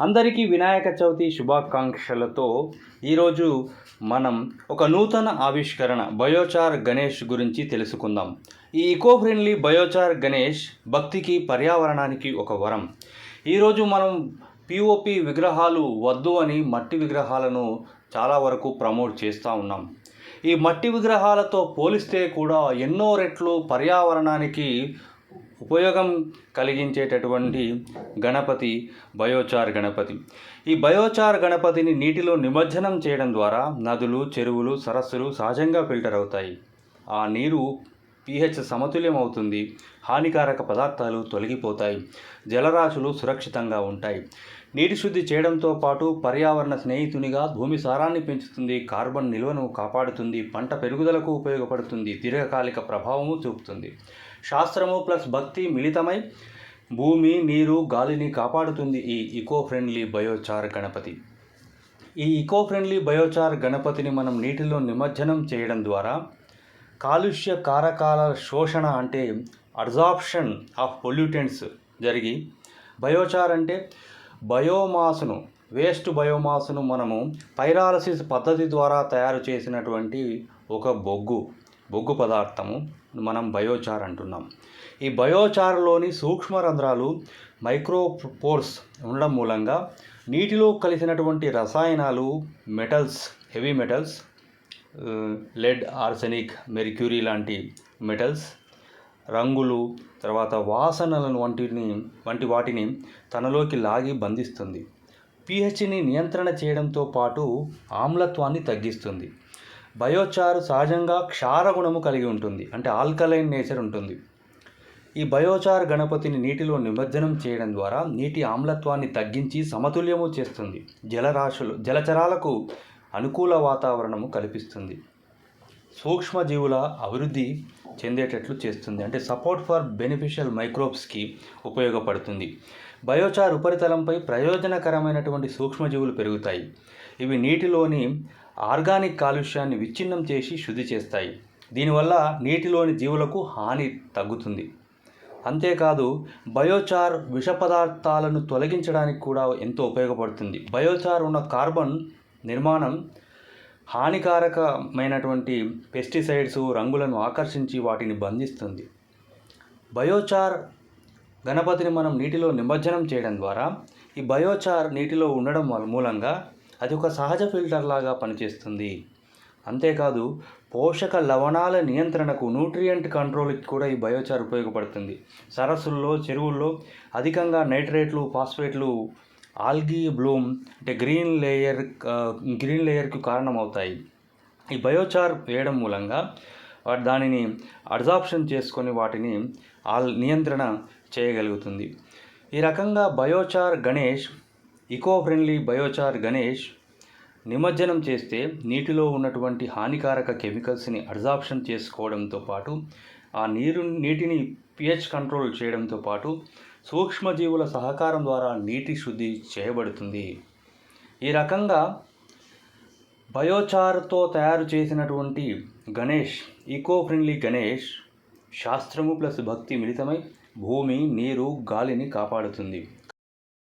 అందరికీ వినాయక చవితి శుభాకాంక్షలతో ఈరోజు మనం ఒక నూతన ఆవిష్కరణ బయోచార్ గణేష్ గురించి తెలుసుకుందాం. ఈ ఈకో ఫ్రెండ్లీ బయోచార్ గణేష్ భక్తికి పర్యావరణానికి ఒక వరం. ఈరోజు మనం పిఓపి విగ్రహాలు వద్దు అని మట్టి విగ్రహాలను చాలా వరకు ప్రమోట్ చేస్తూ ఉన్నాం. ఈ మట్టి విగ్రహాలతో పోలిస్తే కూడా ఎన్నో రెట్లు పర్యావరణానికి ఉపయోగం కలిగించేటటువంటి గణపతి బయోచార్ గణపతి. ఈ బయోచార్ గణపతిని నీటిలో నిమజ్జనం చేయడం ద్వారా నదులు, చెరువులు, సరస్సులు సహజంగా ఫిల్టర్ అవుతాయి. ఆ నీరు pH సమతుల్యం అవుతుంది. హానికారక పదార్థాలు తొలగిపోతాయి. జలరాశులు సురక్షితంగా ఉంటాయి. నీటి శుద్ధి చేయడంతో పాటు పర్యావరణ స్నేహితునిగా భూమి సారాన్ని పెంచుతుంది. కార్బన్ నిల్వను కాపాడుతుంది. పంట పెరుగుదలకు ఉపయోగపడుతుంది. దీర్ఘకాలిక ప్రభావము చూపుతుంది. శాస్త్రము ప్లస్ భక్తి మిళితమై భూమి, నీరు, గాలిని కాపాడుతుంది ఈ ఈకో ఫ్రెండ్లీ బయోచార్ గణపతి. ఈ ఈకో ఫ్రెండ్లీ బయోచార్ గణపతిని మనం నీటిలో నిమజ్జనం చేయడం ద్వారా కాలుష్య కారకాల శోషణ అంటే అబ్జార్ప్షన్ ఆఫ్ పొల్యూటెంట్స్ జరిగి, బయోచార్ అంటే బయోమాస్ను, వేస్ట్ బయోమాస్ను మనము పైరాలసిస్ పద్ధతి ద్వారా తయారు చేసినటువంటి ఒక బొగ్గు పదార్థము మనం బయోచార్ అంటున్నాం. ఈ బయోచార్లోని సూక్ష్మ రంధ్రాలు మైక్రోపోర్స్ ఉండడం మూలంగా నీటిలో కలిసినటువంటి రసాయనాలు, metals, heavy metals, lead, arsenic, mercury లాంటి మెటల్స్, రంగులు, తర్వాత వాసనలను వంటి వాటిని తనలోకి లాగి బంధిస్తుంది. pHని నియంత్రణ చేయడంతో పాటు ఆమ్లత్వాన్ని తగ్గిస్తుంది. బయోచార్ సహజంగా క్షారగుణము కలిగి ఉంటుంది, అంటే ఆల్కలైన్ నేచర్ ఉంటుంది. ఈ బయోచార్ గణపతిని నీటిలో నిమజ్జనం చేయడం ద్వారా నీటి ఆమ్లత్వాన్ని తగ్గించి సమతుల్యము చేస్తుంది. జలచరాలకు అనుకూల వాతావరణము కల్పిస్తుంది. సూక్ష్మజీవుల అభివృద్ధి చెందేటట్లు చేస్తుంది, అంటే సపోర్ట్ ఫర్ బెనిఫిషియల్ మైక్రోబ్స్కి ఉపయోగపడుతుంది. బయోచార్ ఉపరితలంపై ప్రయోజనకరమైనటువంటి సూక్ష్మజీవులు పెరుగుతాయి. ఇవి నీటిలోని ఆర్గానిక్ కాలుష్యాన్ని విచ్ఛిన్నం చేసి శుద్ధి చేస్తాయి. దీనివల్ల నీటిలోని జీవులకు హాని తగ్గుతుంది. అంతేకాదు బయోచార్ విష పదార్థాలను తొలగించడానికి కూడా ఎంతో ఉపయోగపడుతుంది. బయోచార్ ఉన్న కార్బన్ నిర్మాణం హానికారకమైనటువంటి పెస్టిసైడ్స్, రంగులను ఆకర్షించి వాటిని బంధిస్తుంది. బయోచార్ గణపతిని మనం నీటిలో నిమజ్జనం చేయడం ద్వారా ఈ బయోచార్ నీటిలో ఉండడం మూలంగా అది ఒక సహజ ఫిల్టర్ లాగా పనిచేస్తుంది. అంతేకాదు పోషక లవణాల నియంత్రణకు, న్యూట్రియంట్ కంట్రోల్కి కూడా ఈ బయోచార్ ఉపయోగపడుతుంది. సరస్సుల్లో, చెరువుల్లో అధికంగా నైట్రేట్లు, ఫాస్ఫేట్లు, ఆల్గీ బ్లూమ్ అంటే గ్రీన్ లేయర్కి కారణమవుతాయి. ఈ బయోచార్ వేయడం మూలంగా దానిని అబ్జార్ప్షన్ చేసుకొని వాటిని నియంత్రణ చేయగలుగుతుంది. ఈ రకంగా biochar Ganesh, eco friendly biochar Ganesh నిమజ్జనం చేస్తే నీటిలో ఉన్నటువంటి హానికారక కెమికల్స్ని అబ్జార్ప్షన్ చేసుకోవడంతో పాటు ఆ నీటిని pH కంట్రోల్ చేయడంతో పాటు సూక్ష్మజీవుల సహకారం ద్వారా నీటి శుద్ధి చేయబడుతుంది. ఈ రకంగా బయోచార్తో తయారు చేసినటువంటి గణేష్, ఈకో ఫ్రెండ్లీ గణేష్ శాస్త్రము ప్లస్ భక్తి మిళితమై భూమి, నీరు, గాలిని కాపాడుతుంది.